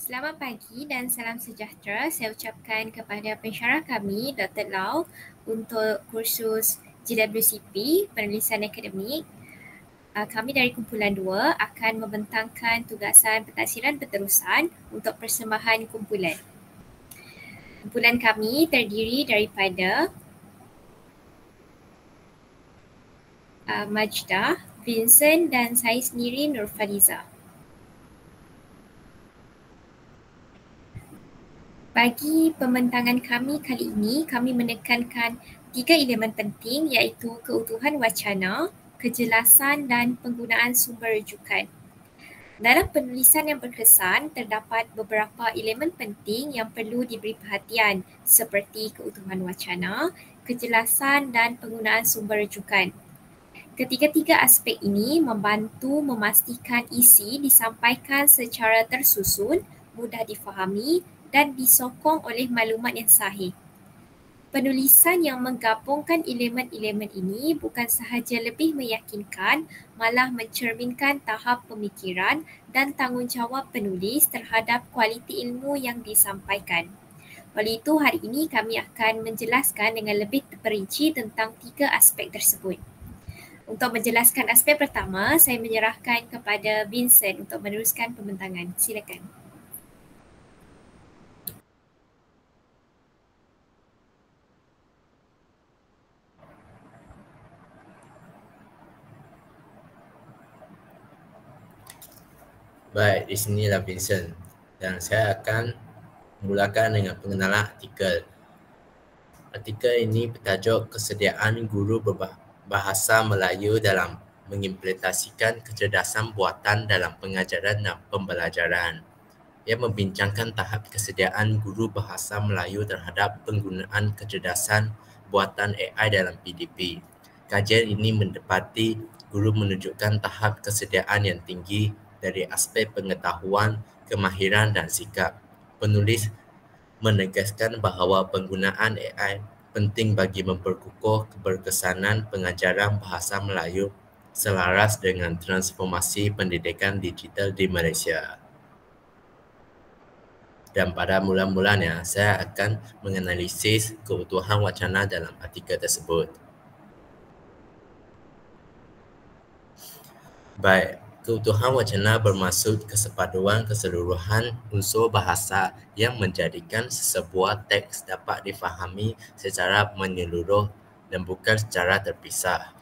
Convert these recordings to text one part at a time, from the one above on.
Selamat pagi dan salam sejahtera saya ucapkan kepada pensyarah kami, Dr. Lau, untuk kursus GWCP, penulisan akademik. Kami dari kumpulan 2 akan membentangkan tugasan pentadsiran berterusan untuk persembahan kumpulan. Kumpulan kami terdiri daripada Majdah, Vincent dan saya sendiri Nurfaliza. Bagi pembentangan kami kali ini, kami menekankan 3 elemen penting iaitu keutuhan wacana, kejelasan dan penggunaan sumber rujukan. Dalam penulisan yang berkesan, terdapat beberapa elemen penting yang perlu diberi perhatian seperti keutuhan wacana, kejelasan dan penggunaan sumber rujukan. Ketiga-tiga aspek ini membantu memastikan isi disampaikan secara tersusun, mudah difahami dan disokong oleh maklumat yang sahih. Penulisan yang menggabungkan elemen-elemen ini bukan sahaja lebih meyakinkan, malah mencerminkan tahap pemikiran dan tanggungjawab penulis terhadap kualiti ilmu yang disampaikan. Oleh itu, hari ini kami akan menjelaskan dengan lebih terperinci tentang 3 aspek tersebut. Untuk menjelaskan aspek pertama, saya menyerahkan kepada Vincent untuk meneruskan pembentangan. Silakan. Baik, di sinilah Vincent dan saya akan memulakan dengan pengenalan artikel. Artikel ini bertajuk Kesediaan Guru Berbahasa Melayu dalam mengimplementasikan kecerdasan buatan dalam pengajaran dan pembelajaran. Ia membincangkan tahap kesediaan guru bahasa Melayu terhadap penggunaan kecerdasan buatan AI dalam PDP. Kajian ini mendapati guru menunjukkan tahap kesediaan yang tinggi dari aspek pengetahuan, kemahiran dan sikap. Penulis menegaskan bahawa penggunaan AI penting bagi memperkukuh keberkesanan pengajaran bahasa Melayu selaras dengan transformasi pendidikan digital di Malaysia. Dan pada mula-mulanya, saya akan menganalisis keutuhan wacana dalam artikel tersebut. Baik, keutuhan wacana bermaksud kesepaduan keseluruhan unsur bahasa yang menjadikan sesebuah teks dapat difahami secara menyeluruh dan bukan secara terpisah.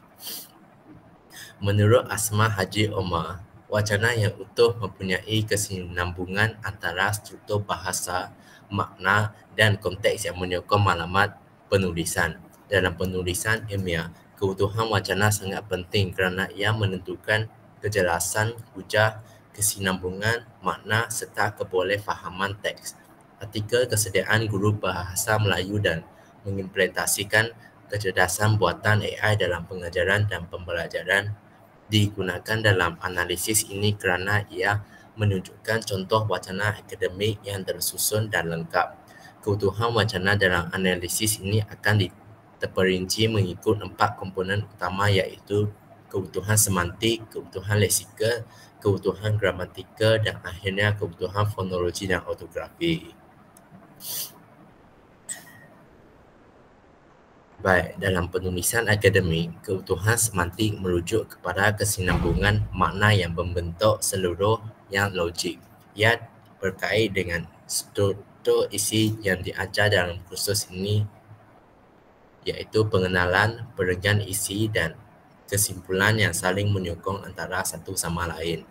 Menurut Asma Haji Omar, wacana yang utuh mempunyai kesinambungan antara struktur bahasa, makna dan konteks yang menyokong maklumat penulisan. Dalam penulisan ilmiah, keutuhan wacana sangat penting kerana ia menentukan kejelasan hujah, kesinambungan makna serta kebolehfahaman teks. Artikel kesediaan guru bahasa Melayu dan mengimplementasikan kecerdasan buatan AI dalam pengajaran dan pembelajaran digunakan dalam analisis ini kerana ia menunjukkan contoh wacana akademik yang tersusun dan lengkap. Keutuhan wacana dalam analisis ini akan terperinci mengikut 4 komponen utama iaitu keutuhan semantik, keutuhan leksikal, keutuhan gramatikal dan akhirnya keutuhan fonologi dan ortografi. Baik, dalam penulisan akademik, keutuhan semantik merujuk kepada kesinambungan makna yang membentuk seluruh yang logik. Ia berkait dengan struktur isi yang diajar dalam kursus ini iaitu pengenalan, perenggan isi dan kesimpulan yang saling menyokong antara satu sama lain.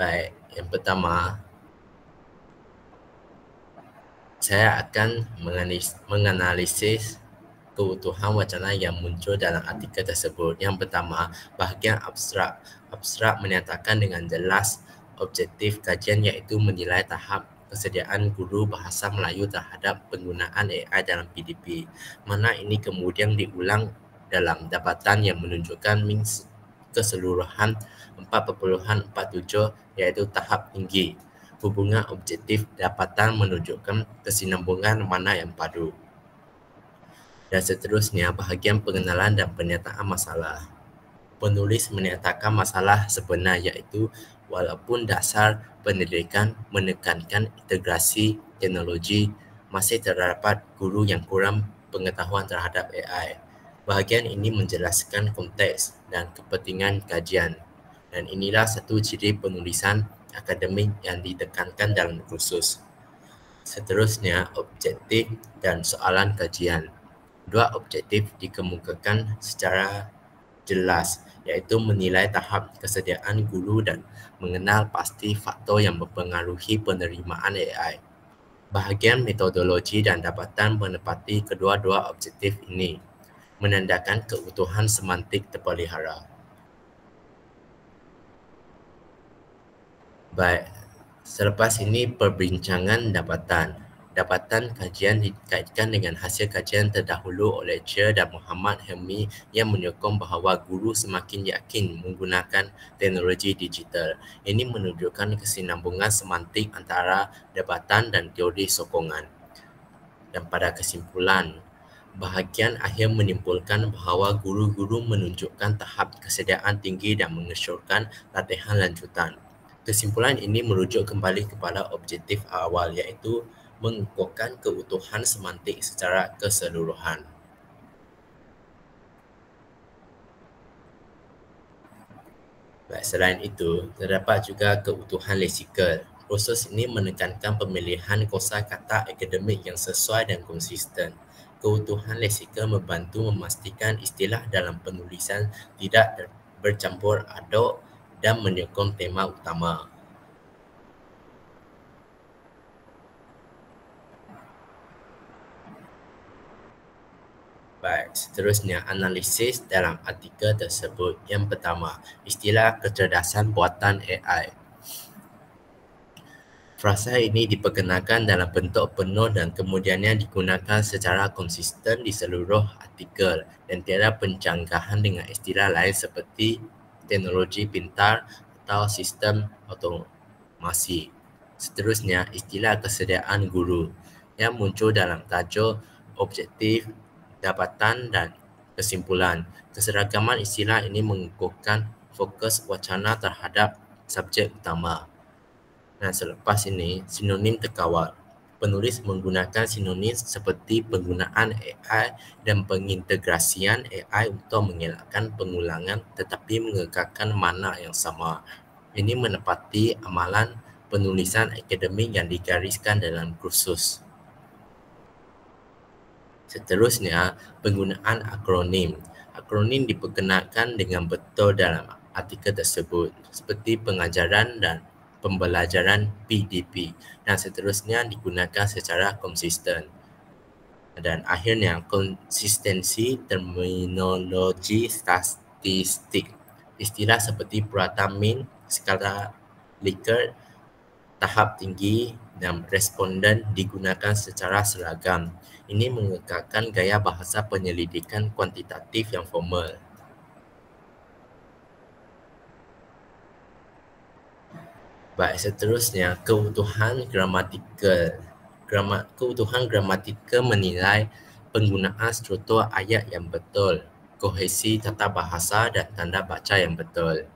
Baik, yang pertama, saya akan menganalisis keutuhan wacana yang muncul dalam artikel tersebut. Yang pertama, bahagian abstrak. Abstrak menyatakan dengan jelas objektif kajian iaitu menilai tahap kesediaan guru bahasa Melayu terhadap penggunaan AI dalam PDP. Mana ini kemudian diulang dalam dapatan yang menunjukkan keseluruhan 4.47 iaitu tahap tinggi. Hubungan objektif dapatan menunjukkan kesinambungan makna yang padu. Dan seterusnya, bahagian pengenalan dan pernyataan masalah. Penulis menyatakan masalah sebenar iaitu walaupun dasar pendidikan menekankan integrasi teknologi, masih terdapat guru yang kurang pengetahuan terhadap AI. Bahagian ini menjelaskan konteks dan kepentingan kajian, dan inilah satu ciri penulisan akademik yang ditekankan dalam kursus. Seterusnya, objektif dan soalan kajian. Dua objektif dikemukakan secara jelas, iaitu menilai tahap kesediaan guru dan mengenal pasti faktor yang mempengaruhi penerimaan AI. Bahagian metodologi dan dapatan menepati kedua-dua objektif ini, menandakan keutuhan semantik terpelihara. Baik, selepas ini perbincangan dapatan. Dapatan kajian dikaitkan dengan hasil kajian terdahulu oleh Chair dan Muhammad Helmi yang menyokong bahawa guru semakin yakin menggunakan teknologi digital. Ini menunjukkan kesinambungan semantik antara dapatan dan teori sokongan. Dan pada kesimpulan, bahagian akhir menyimpulkan bahawa guru-guru menunjukkan tahap kesediaan tinggi dan mengesyorkan latihan lanjutan. Kesimpulan ini merujuk kembali kepada objektif awal, iaitu mengukuhkan keutuhan semantik secara keseluruhan. Baik, selain itu, terdapat juga keutuhan leksikal. Proses ini menekankan pemilihan kosakata akademik yang sesuai dan konsisten. Keutuhan leksikal membantu memastikan istilah dalam penulisan tidak bercampur aduk dan menyokong tema utama. Baik, seterusnya analisis dalam artikel tersebut. Yang pertama, istilah kecerdasan buatan AI. Frasa ini diperkenalkan dalam bentuk penuh dan kemudiannya digunakan secara konsisten di seluruh artikel dan tiada pencanggahan dengan istilah lain seperti teknologi pintar atau sistem otomasi. Seterusnya, istilah kesediaan guru yang muncul dalam tajuk objektif, dapatan dan kesimpulan. Keseragaman istilah ini mengukuhkan fokus wacana terhadap subjek utama. Dan selepas ini, sinonim terkawal. Penulis menggunakan sinonim seperti penggunaan AI dan pengintegrasian AI untuk mengelakkan pengulangan tetapi mengekalkan makna yang sama. Ini menepati amalan penulisan akademik yang digariskan dalam kursus. Seterusnya, penggunaan akronim. Akronim diperkenalkan dengan betul dalam artikel tersebut, seperti pengajaran dan pembelajaran PDP, dan seterusnya digunakan secara konsisten. Dan akhirnya, konsistensi terminologi statistik. Istilah seperti purata min, skala Likert, tahap tinggi dan responden digunakan secara seragam. Ini mengekalkan gaya bahasa penyelidikan kuantitatif yang formal. Baik, seterusnya, keutuhan gramatikal. Keutuhan gramatikal menilai penggunaan struktur ayat yang betul, kohesi tata bahasa dan tanda baca yang betul.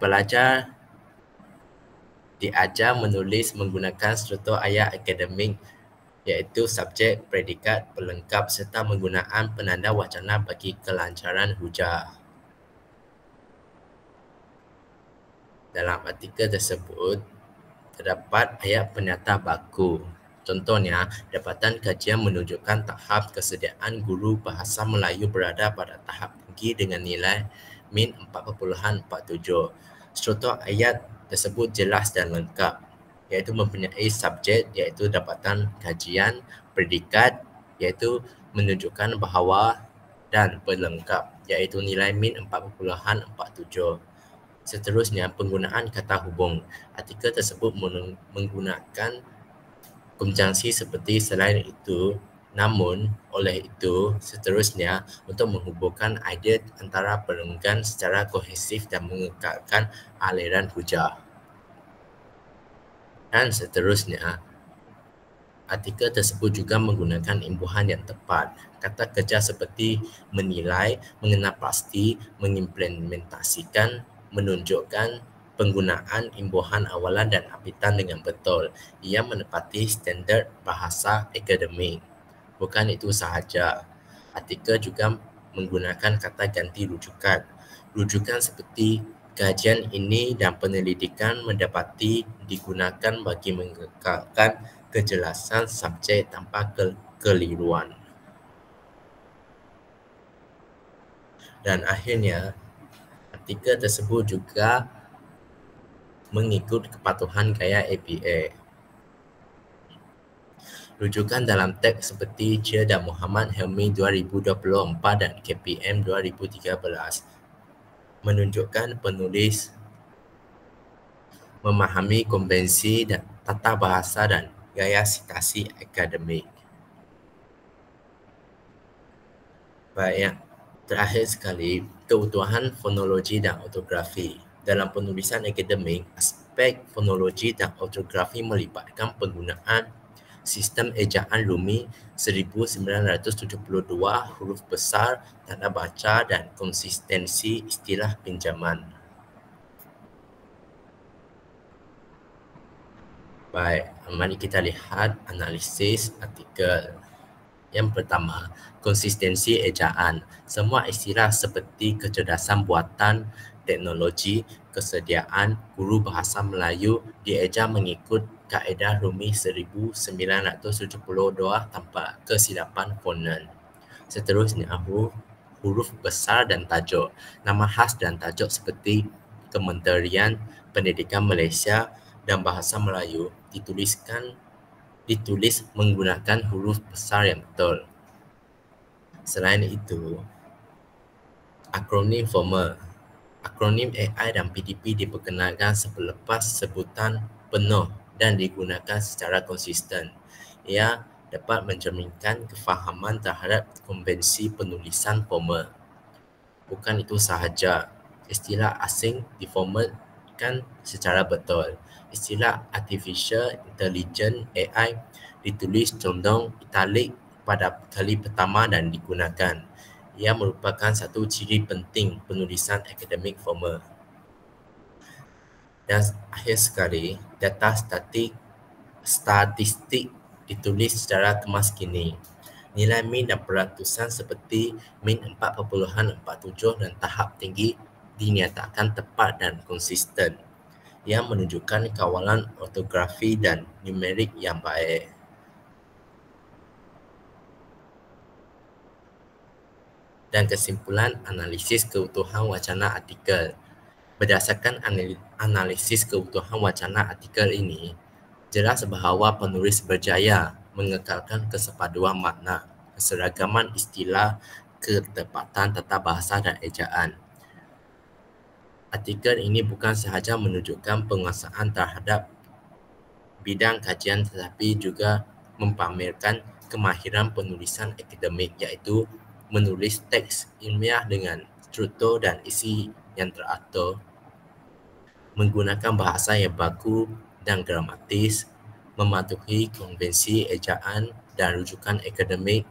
Pelajar diajar menulis menggunakan struktur ayat akademik, iaitu subjek, predikat, pelengkap serta penggunaan penanda wacana bagi kelancaran hujah. Dalam artikel tersebut, terdapat ayat penyata baku. Contohnya, dapatan kajian menunjukkan tahap kesediaan guru bahasa Melayu berada pada tahap tinggi dengan nilai min 4.47. Struktur ayat tersebut jelas dan lengkap, iaitu mempunyai subjek iaitu dapatan kajian, predikat iaitu menunjukkan bahawa dan pelengkap iaitu nilai min 4.47. Seterusnya, penggunaan kata hubung. Artikel tersebut menggunakan konjungsi seperti selain itu, namun, oleh itu, seterusnya untuk menghubungkan idea antara perenggan secara kohesif dan mengekalkan aliran hujah. Dan seterusnya, Artikel tersebut juga menggunakan imbuhan yang tepat. Kata kerja seperti menilai, mengenal pasti, mengimplementasikan, menunjukkan penggunaan imbuhan awalan dan apitan dengan betul. Ia menepati standard bahasa akademik. Bukan itu sahaja. Artikel juga menggunakan kata ganti rujukan. Rujukan seperti kajian ini dan penyelidikan mendapati digunakan bagi mengekalkan kejelasan subjek tanpa kekeliruan. Dan akhirnya, artikel tersebut juga mengikut kepatuhan gaya APA. Rujukan dalam teks seperti Chia dan Muhammad Helmi 2024 dan KPM 2013 menunjukkan penulis memahami konvensi dan tata bahasa dan gaya sitasi akademik. Baik, terakhir sekali, keutuhan fonologi dan ortografi. Dalam penulisan akademik, aspek fonologi dan ortografi melibatkan penggunaan sistem ejaan Rumi 1972, huruf besar, tanda baca dan konsistensi istilah pinjaman. Baik, mari kita lihat analisis artikel. Yang pertama, konsistensi ejaan. Semua istilah seperti kecerdasan buatan, teknologi, kesediaan, guru bahasa Melayu dieja mengikut kaedah Rumi 1972 tanpa kesilapan fonem. Seterusnya, huruf besar dan tajuk. Nama khas dan tajuk seperti Kementerian Pendidikan Malaysia dan Bahasa Melayu ditulis menggunakan huruf besar yang betul. Selain itu, akronim formal. Akronim AI dan PDP diperkenalkan selepas sebutan penuh dan digunakan secara konsisten. Ia dapat mencerminkan kefahaman terhadap konvensi penulisan formal. Bukan itu sahaja, istilah asing diformalkan secara betul. Istilah Artificial Intelligence AI ditulis condong italik pada kali pertama dan digunakan. Ia merupakan satu ciri penting penulisan akademik formal. Dan akhir sekali, data statistik ditulis secara kemaskini. Nilai min dan peratusan seperti min 4.47 dan tahap tinggi dinyatakan tepat dan konsisten. Ia menunjukkan kawalan ortografi dan numerik yang baik. Dan kesimpulan analisis keutuhan wacana artikel. Berdasarkan analisis keutuhan wacana artikel ini, jelas bahawa penulis berjaya mengekalkan kesepaduan makna, keseragaman istilah, ketepatan tata bahasa dan ejaan. Artikel ini bukan sahaja menunjukkan penguasaan terhadap bidang kajian tetapi juga mempamerkan kemahiran penulisan akademik iaitu menulis teks ilmiah dengan struktur dan isi yang teratur, menggunakan bahasa yang baku dan gramatis, mematuhi konvensi ejaan dan rujukan akademik,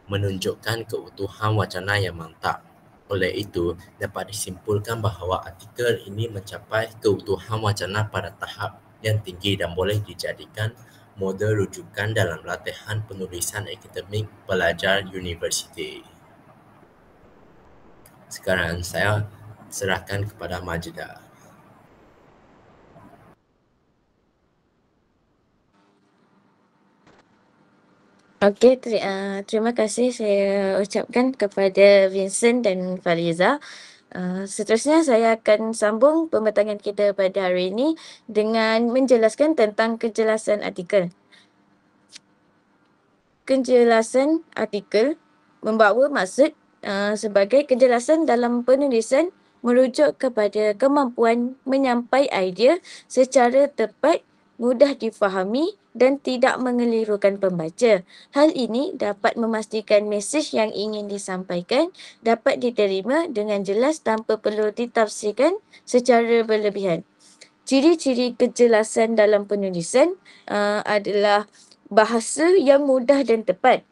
menunjukkan keutuhan wacana yang mantap. Oleh itu, dapat disimpulkan bahawa artikel ini mencapai keutuhan wacana pada tahap yang tinggi dan boleh dijadikan model rujukan dalam latihan penulisan akademik pelajar universiti. Sekarang saya serahkan kepada Majidah. Okey, terima kasih saya ucapkan kepada Vincent dan Faliza. Seterusnya saya akan sambung pembentangan kita pada hari ini dengan menjelaskan tentang kejelasan artikel. Kejelasan artikel membawa maksud sebagai kejelasan dalam penulisan merujuk kepada kemampuan menyampai idea secara tepat, mudah difahami dan tidak mengelirukan pembaca. Hal ini dapat memastikan mesej yang ingin disampaikan dapat diterima dengan jelas tanpa perlu ditafsirkan secara berlebihan. Ciri-ciri kejelasan dalam penulisan adalah bahasa yang mudah dan tepat.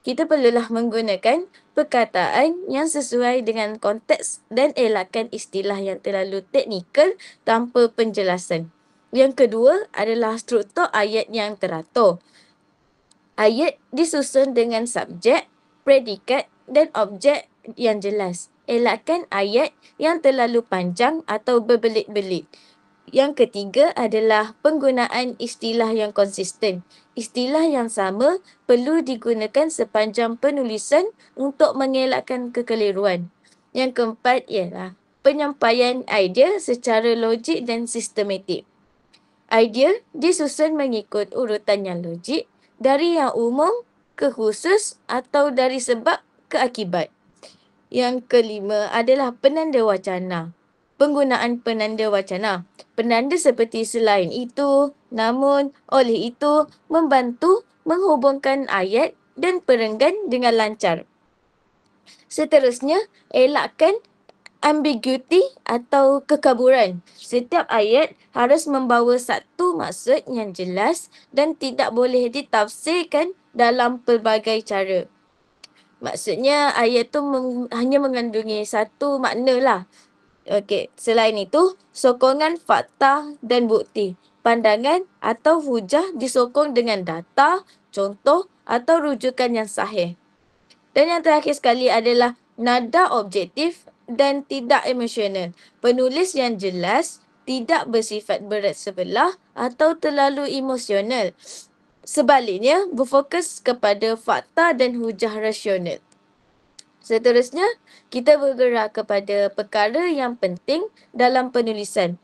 Kita perlulah menggunakan perkataan yang sesuai dengan konteks dan elakkan istilah yang terlalu teknikal tanpa penjelasan. Yang kedua adalah struktur ayat yang teratur. Ayat disusun dengan subjek, predikat dan objek yang jelas. Elakkan ayat yang terlalu panjang atau berbelit-belit. Yang ketiga adalah penggunaan istilah yang konsisten. Istilah yang sama perlu digunakan sepanjang penulisan untuk mengelakkan kekeliruan. Yang keempat ialah penyampaian idea secara logik dan sistematik. Idea disusun mengikut urutan yang logik, dari yang umum ke khusus atau dari sebab ke akibat. Yang kelima adalah penanda wacana. Penggunaan penanda wacana. Penanda seperti selain itu, namun, oleh itu membantu menghubungkan ayat dan perenggan dengan lancar. Seterusnya, elakkan ambiguity atau kekaburan. Setiap ayat harus membawa satu maksud yang jelas dan tidak boleh ditafsirkan dalam pelbagai cara. Maksudnya ayat tu hanya mengandungi satu makna lah. Okey, selain itu, sokongan fakta dan bukti. Pandangan atau hujah disokong dengan data, contoh atau rujukan yang sahih. Dan yang terakhir sekali adalah nada objektif dan tidak emosional. Penulis yang jelas tidak bersifat berat sebelah atau terlalu emosional. Sebaliknya, berfokus kepada fakta dan hujah rasional. Seterusnya, kita bergerak kepada perkara yang penting dalam penulisan.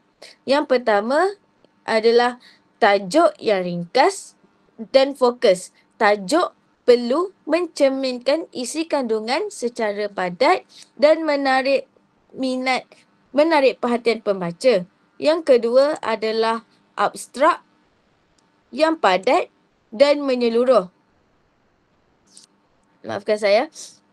Yang pertama adalah tajuk yang ringkas dan fokus. Tajuk perlu mencerminkan isi kandungan secara padat dan menarik perhatian pembaca. Yang kedua adalah abstrak yang padat dan menyeluruh. Maafkan saya.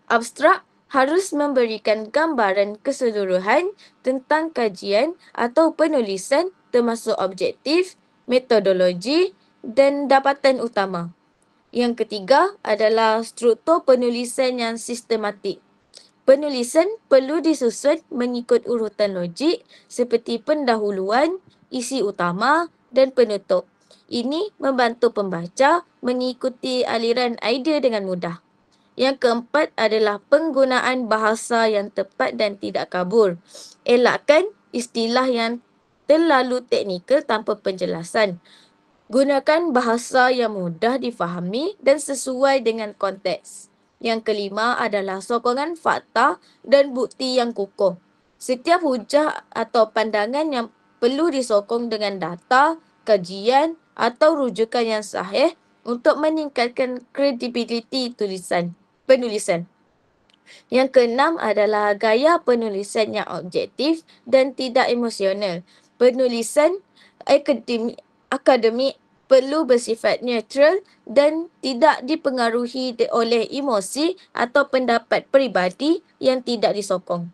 Abstrak harus memberikan gambaran keseluruhan tentang kajian atau penulisan termasuk objektif, metodologi dan dapatan utama. Yang ketiga adalah struktur penulisan yang sistematik. Penulisan perlu disusun mengikut urutan logik seperti pendahuluan, isi utama dan penutup. Ini membantu pembaca mengikuti aliran idea dengan mudah. Yang keempat adalah penggunaan bahasa yang tepat dan tidak kabur. Elakkan istilah yang terlalu teknikal tanpa penjelasan. Gunakan bahasa yang mudah difahami dan sesuai dengan konteks. Yang kelima adalah sokongan fakta dan bukti yang kukuh. Setiap hujah atau pandangan yang perlu disokong dengan data, kajian atau rujukan yang sahih untuk meningkatkan kredibiliti penulisan. Yang keenam adalah gaya penulisan yang objektif dan tidak emosional. Penulisan akademik perlu bersifat neutral dan tidak dipengaruhi oleh emosi atau pendapat peribadi yang tidak disokong.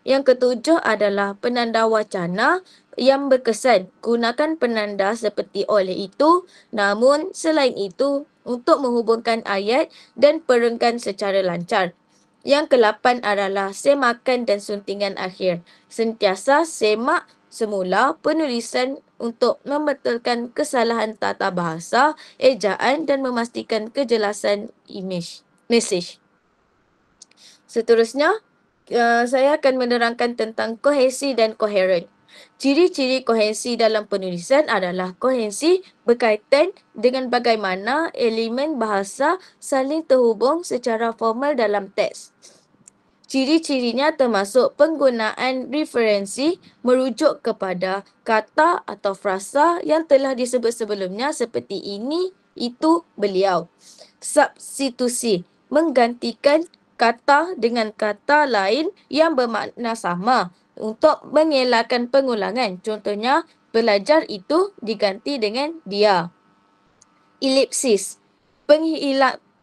Yang ketujuh adalah penanda wacana yang berkesan. Gunakan penanda seperti oleh itu, namun selain itu untuk menghubungkan ayat dan perenggan secara lancar. Yang ke-8 adalah semakan dan suntingan akhir. Sentiasa semak semula penulisan untuk membetulkan kesalahan tata bahasa, ejaan dan memastikan kejelasan mesej. Seterusnya, saya akan menerangkan tentang kohesi dan koheren. Ciri-ciri kohesi dalam penulisan adalah kohesi berkaitan dengan bagaimana elemen bahasa saling terhubung secara formal dalam teks. Ciri-cirinya termasuk penggunaan referensi merujuk kepada kata atau frasa yang telah disebut sebelumnya seperti ini, itu, beliau. Substitusi, menggantikan kata dengan kata lain yang bermakna sama untuk mengelakkan pengulangan. Contohnya, belajar itu diganti dengan dia. Elipsis,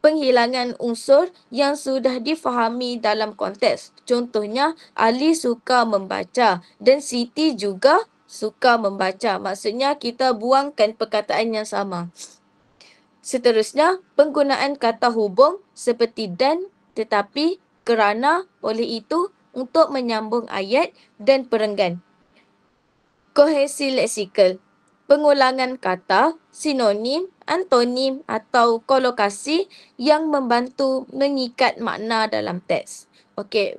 penghilangan unsur yang sudah difahami dalam konteks. Contohnya, Ali suka membaca dan Siti juga suka membaca. Maksudnya, kita buangkan perkataan yang sama. Seterusnya, penggunaan kata hubung seperti dan, tetapi, kerana, oleh itu, untuk menyambung ayat dan perenggan. Kohesi leksikal. Pengulangan kata, sinonim, antonim atau kolokasi yang membantu mengikat makna dalam teks. Okey,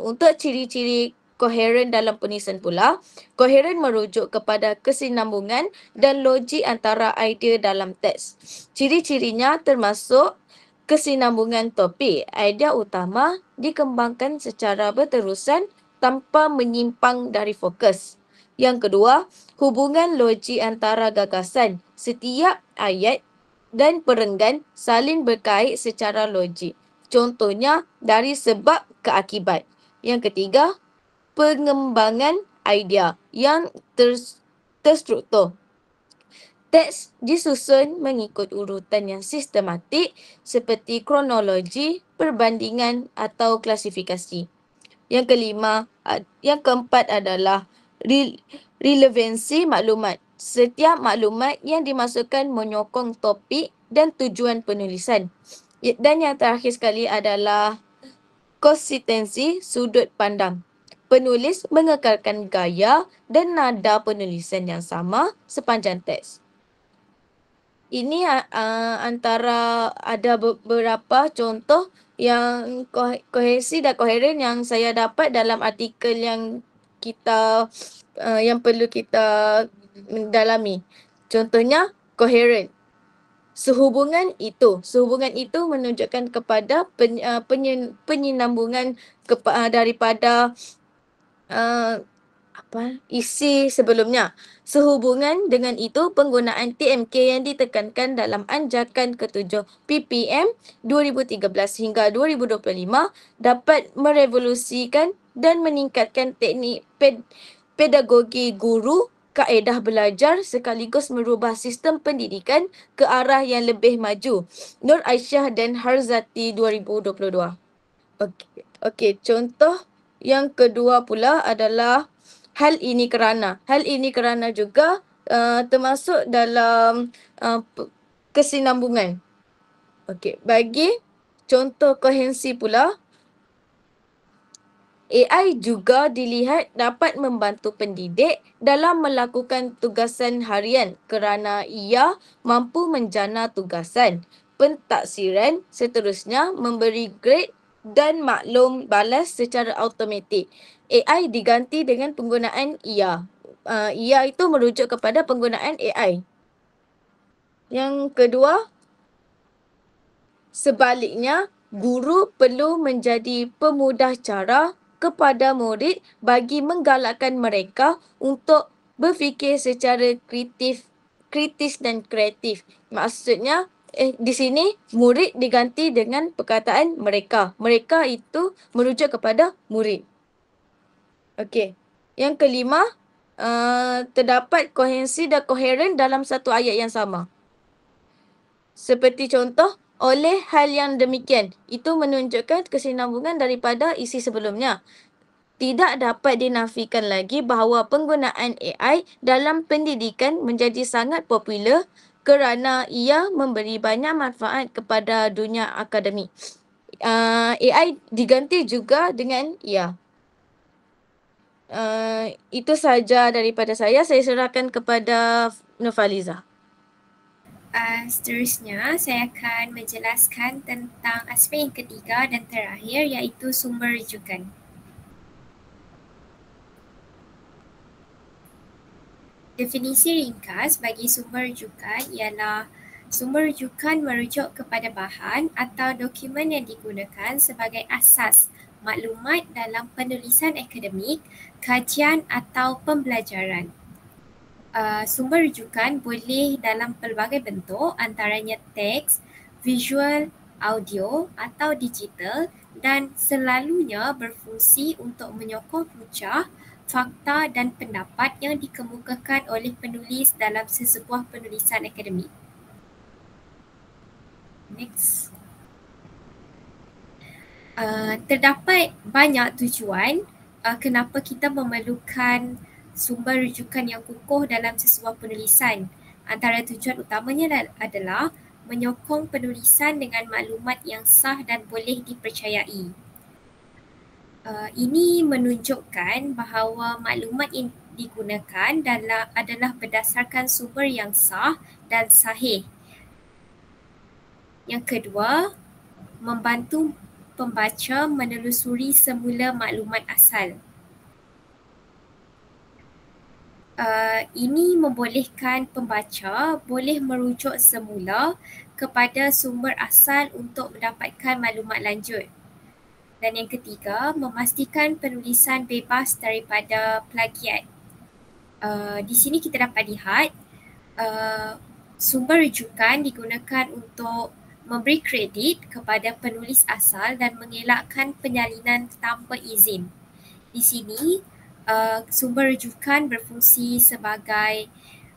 untuk ciri-ciri koheren dalam penulisan pula, koheren merujuk kepada kesinambungan dan logik antara idea dalam teks. Ciri-cirinya termasuk kesinambungan topik, idea utama dikembangkan secara berterusan tanpa menyimpang dari fokus. Yang kedua, hubungan logik antara gagasan. Setiap ayat dan perenggan saling berkait secara logik. Contohnya, dari sebab ke akibat. Yang ketiga, pengembangan idea yang terstruktur. Teks disusun mengikut urutan yang sistematik seperti kronologi, perbandingan atau klasifikasi. Yang keempat adalah relevansi maklumat. Setiap maklumat yang dimasukkan menyokong topik dan tujuan penulisan. Dan yang terakhir sekali adalah konsistensi sudut pandang. Penulis mengekalkan gaya dan nada penulisan yang sama sepanjang teks. Ini antara ada beberapa contoh yang kohesi dan koheren yang saya dapat dalam artikel yang yang perlu kita dalami. Contohnya, koheren. Sehubungan itu menunjukkan kepada penyinambungan daripada isi sebelumnya. Sehubungan dengan itu, penggunaan TMK yang ditekankan dalam Anjakan ke-7 PPM 2013 hingga 2025 dapat merevolusikan dan meningkatkan teknik pedagogi guru, kaedah belajar sekaligus merubah sistem pendidikan ke arah yang lebih maju. Nur Aisyah dan Harzati 2022. Okey, contoh yang kedua pula adalah hal ini kerana. Hal ini kerana juga termasuk dalam kesinambungan. Okey, bagi contoh kohensi pula, AI juga dilihat dapat membantu pendidik dalam melakukan tugasan harian kerana ia mampu menjana tugasan, pentaksiran, seterusnya memberi grade dan maklum balas secara automatik. AI diganti dengan penggunaan IA. IA itu merujuk kepada penggunaan AI. Yang kedua, sebaliknya, guru perlu menjadi pemudah cara kepada murid bagi menggalakkan mereka untuk berfikir secara kritis dan kreatif. Maksudnya, di sini murid diganti dengan perkataan mereka. Mereka itu merujuk kepada murid. Okey. Yang kelima, terdapat kohensi dan koheren dalam satu ayat yang sama. Seperti contoh, oleh hal yang demikian, itu menunjukkan kesinambungan daripada isi sebelumnya. Tidak dapat dinafikan lagi bahawa penggunaan AI dalam pendidikan menjadi sangat popular kerana ia memberi banyak manfaat kepada dunia akademik. AI diganti juga dengan IA. Itu sahaja daripada saya. Saya serahkan kepada Nurfaliza. Seterusnya, saya akan menjelaskan tentang aspek yang ketiga dan terakhir iaitu sumber rujukan. Definisi ringkas bagi sumber rujukan ialah sumber rujukan merujuk kepada bahan atau dokumen yang digunakan sebagai asas maklumat dalam penulisan akademik, kajian atau pembelajaran. Sumber rujukan boleh dalam pelbagai bentuk, antaranya teks, visual, audio atau digital dan selalunya berfungsi untuk menyokong punca, fakta dan pendapat yang dikemukakan oleh penulis dalam sesebuah penulisan akademik. Next. Terdapat banyak tujuan kenapa kita memerlukan sumber rujukan yang kukuh dalam sesebuah penulisan. Antara tujuan utamanya adalah menyokong penulisan dengan maklumat yang sah dan boleh dipercayai. Ini menunjukkan bahawa maklumat yang digunakan adalah berdasarkan sumber yang sah dan sahih. Yang kedua, membantu pembaca menelusuri semula maklumat asal. Ini membolehkan pembaca boleh merujuk semula kepada sumber asal untuk mendapatkan maklumat lanjut. Dan yang ketiga, memastikan penulisan bebas daripada plagiat. Di sini kita dapat lihat sumber rujukan digunakan untuk memberi kredit kepada penulis asal dan mengelakkan penyalinan tanpa izin. Di sini, sumber rujukan berfungsi sebagai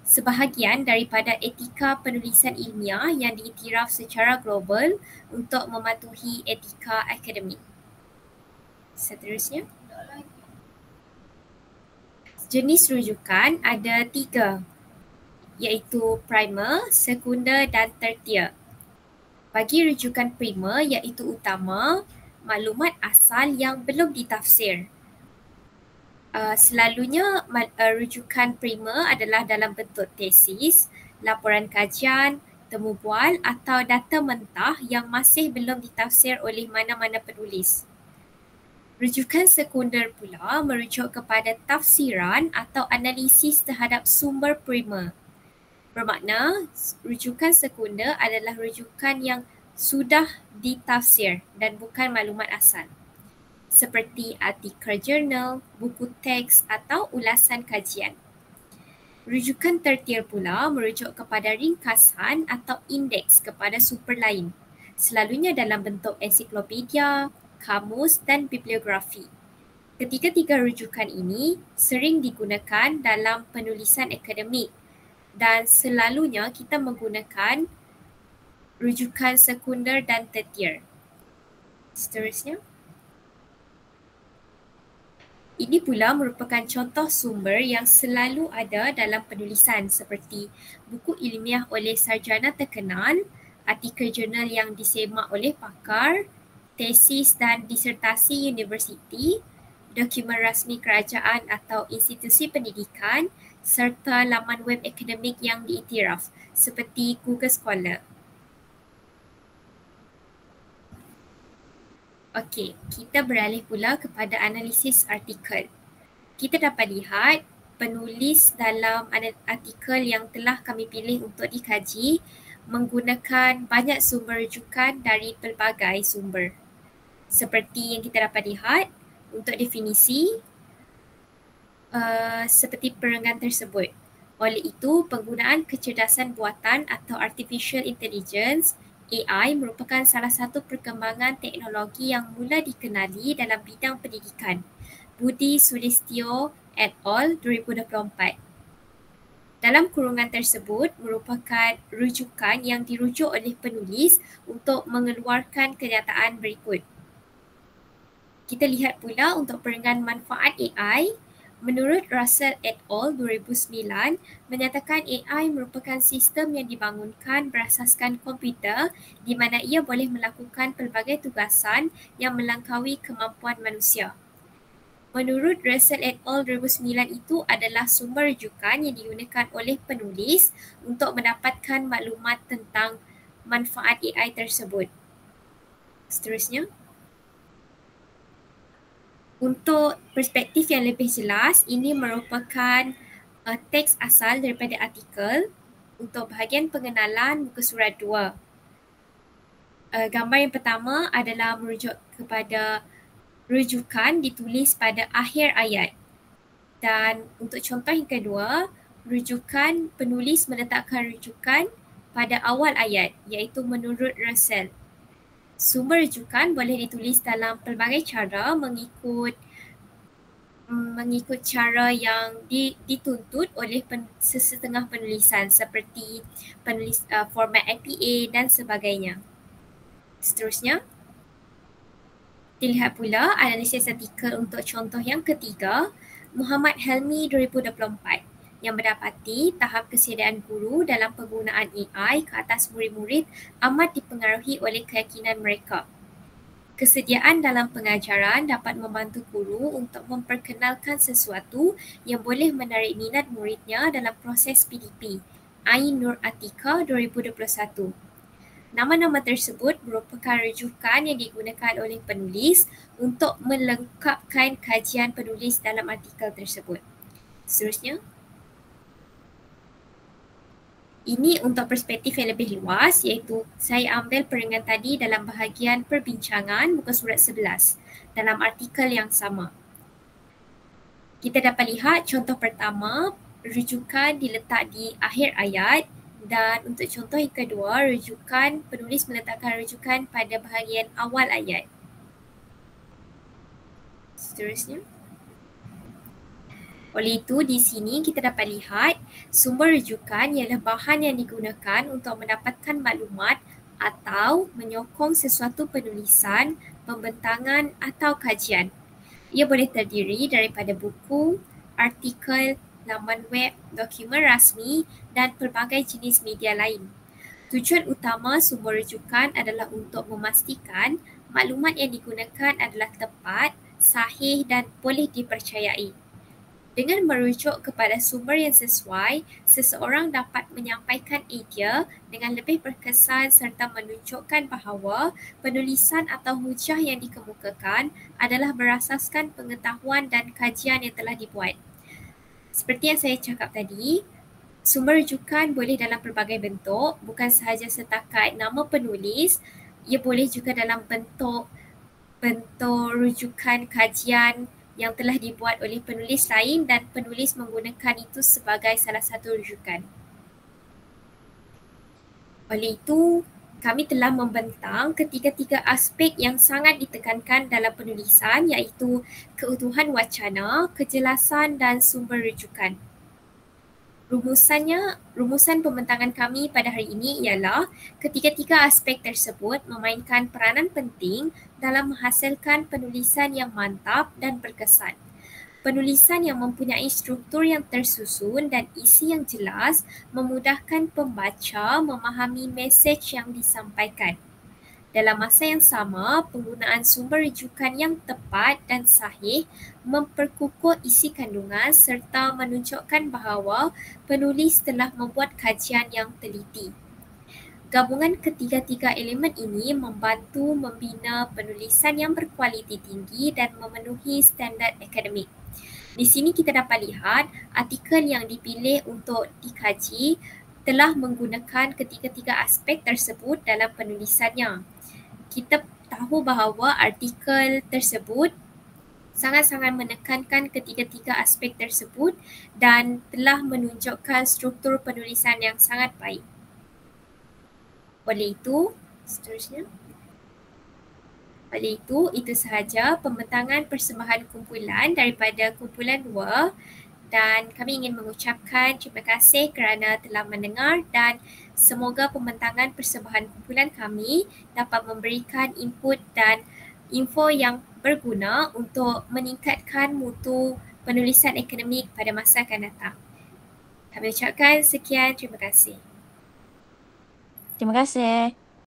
sebahagian daripada etika penulisan ilmiah yang diiktiraf secara global untuk mematuhi etika akademik. Seterusnya, jenis rujukan ada 3, iaitu primer, sekunder dan tertier. Bagi rujukan primer iaitu utama, maklumat asal yang belum ditafsir. Selalunya rujukan primer adalah dalam bentuk tesis, laporan kajian, temu bual atau data mentah yang masih belum ditafsir oleh mana-mana penulis. Rujukan sekunder pula merujuk kepada tafsiran atau analisis terhadap sumber primer. Bermakna, rujukan sekunder adalah rujukan yang sudah ditafsir dan bukan maklumat asal, seperti artikel jurnal, buku teks atau ulasan kajian. Rujukan tertier pula merujuk kepada ringkasan atau indeks kepada sumber lain, selalunya dalam bentuk ensiklopedia, kamus dan bibliografi. Ketiga-tiga rujukan ini sering digunakan dalam penulisan akademik dan selalunya kita menggunakan rujukan sekunder dan tertier. Seterusnya, ini pula merupakan contoh sumber yang selalu ada dalam penulisan seperti buku ilmiah oleh sarjana terkenal, artikel jurnal yang disemak oleh pakar, tesis dan disertasi universiti, dokumen rasmi kerajaan atau institusi pendidikan serta laman web akademik yang diiktiraf seperti Google Scholar. Okey, kita beralih pula kepada analisis artikel. Kita dapat lihat penulis dalam artikel yang telah kami pilih untuk dikaji menggunakan banyak sumber rujukan dari pelbagai sumber. Seperti yang kita dapat lihat, untuk definisi, seperti perenggan tersebut. Oleh itu, penggunaan kecerdasan buatan atau artificial intelligence AI merupakan salah satu perkembangan teknologi yang mula dikenali dalam bidang pendidikan. Budi Sulistyo et al. 2024. Dalam kurungan tersebut merupakan rujukan yang dirujuk oleh penulis untuk mengeluarkan kenyataan berikut. Kita lihat pula untuk perenggan manfaat AI. Menurut Russell et al. 2009, menyatakan AI merupakan sistem yang dibangunkan berasaskan komputer di mana ia boleh melakukan pelbagai tugasan yang melampaui kemampuan manusia. Menurut Russell et al. 2009 itu adalah sumber rujukan yang digunakan oleh penulis untuk mendapatkan maklumat tentang manfaat AI tersebut. Seterusnya, untuk perspektif yang lebih jelas, ini merupakan teks asal daripada artikel. Untuk bahagian pengenalan muka surat 2. Gambar yang pertama adalah merujuk kepada rujukan ditulis pada akhir ayat. Dan untuk contoh yang kedua, rujukan penulis meletakkan rujukan pada awal ayat, iaitu menurut Russell. Sumber rujukan boleh ditulis dalam pelbagai cara mengikut cara yang dituntut oleh sesetengah penulisan seperti format IPA dan sebagainya. Seterusnya, dilihat pula analisis artikel untuk contoh yang ketiga, Muhammad Helmi 2024, yang mendapati tahap kesediaan guru dalam penggunaan AI ke atas murid-murid amat dipengaruhi oleh keyakinan mereka. Kesediaan dalam pengajaran dapat membantu guru untuk memperkenalkan sesuatu yang boleh menarik minat muridnya dalam proses PDP. Ain Nur Atika 2021. Nama-nama tersebut merupakan rujukan yang digunakan oleh penulis untuk melengkapkan kajian penulis dalam artikel tersebut. Seterusnya. Ini untuk perspektif yang lebih luas, iaitu saya ambil perenggan tadi dalam bahagian perbincangan muka surat 11 dalam artikel yang sama. Kita dapat lihat contoh pertama, rujukan diletak di akhir ayat, dan untuk contoh yang kedua, rujukan penulis meletakkan rujukan pada bahagian awal ayat. Seterusnya. Oleh itu, di sini kita dapat lihat sumber rujukan ialah bahan yang digunakan untuk mendapatkan maklumat atau menyokong sesuatu penulisan, pembentangan atau kajian. Ia boleh terdiri daripada buku, artikel, laman web, dokumen rasmi dan pelbagai jenis media lain. Tujuan utama sumber rujukan adalah untuk memastikan maklumat yang digunakan adalah tepat, sahih dan boleh dipercayai. Dengan merujuk kepada sumber yang sesuai, seseorang dapat menyampaikan idea dengan lebih berkesan serta menunjukkan bahawa penulisan atau hujah yang dikemukakan adalah berasaskan pengetahuan dan kajian yang telah dibuat. Seperti yang saya cakap tadi, sumber rujukan boleh dalam pelbagai bentuk, bukan sahaja setakat nama penulis, ia boleh juga dalam bentuk rujukan kajian yang telah dibuat oleh penulis lain dan penulis menggunakan itu sebagai salah satu rujukan. Oleh itu, kami telah membentang ketiga-tiga aspek yang sangat ditekankan dalam penulisan, iaitu keutuhan wacana, kejelasan dan sumber rujukan. Rumusan pembentangan kami pada hari ini ialah ketiga-tiga aspek tersebut memainkan peranan penting dalam menghasilkan penulisan yang mantap dan berkesan. Penulisan yang mempunyai struktur yang tersusun dan isi yang jelas memudahkan pembaca memahami mesej yang disampaikan. Dalam masa yang sama, penggunaan sumber rujukan yang tepat dan sahih memperkukuh isi kandungan serta menunjukkan bahawa penulis telah membuat kajian yang teliti. Gabungan ketiga-tiga elemen ini membantu membina penulisan yang berkualiti tinggi dan memenuhi standard akademik. Di sini kita dapat lihat artikel yang dipilih untuk dikaji telah menggunakan ketiga-tiga aspek tersebut dalam penulisannya. Kita tahu bahawa artikel tersebut sangat-sangat menekankan ketiga-tiga aspek tersebut dan telah menunjukkan struktur penulisan yang sangat baik. Oleh itu, seterusnya. Oleh itu sahaja pembentangan persembahan kumpulan daripada kumpulan 2 dan kami ingin mengucapkan terima kasih kerana telah mendengar dan semoga pembentangan persembahan kumpulan kami dapat memberikan input dan info yang berguna untuk meningkatkan mutu penulisan akademik pada masa akan datang. Kami ucapkan sekian, terima kasih. Terima kasih.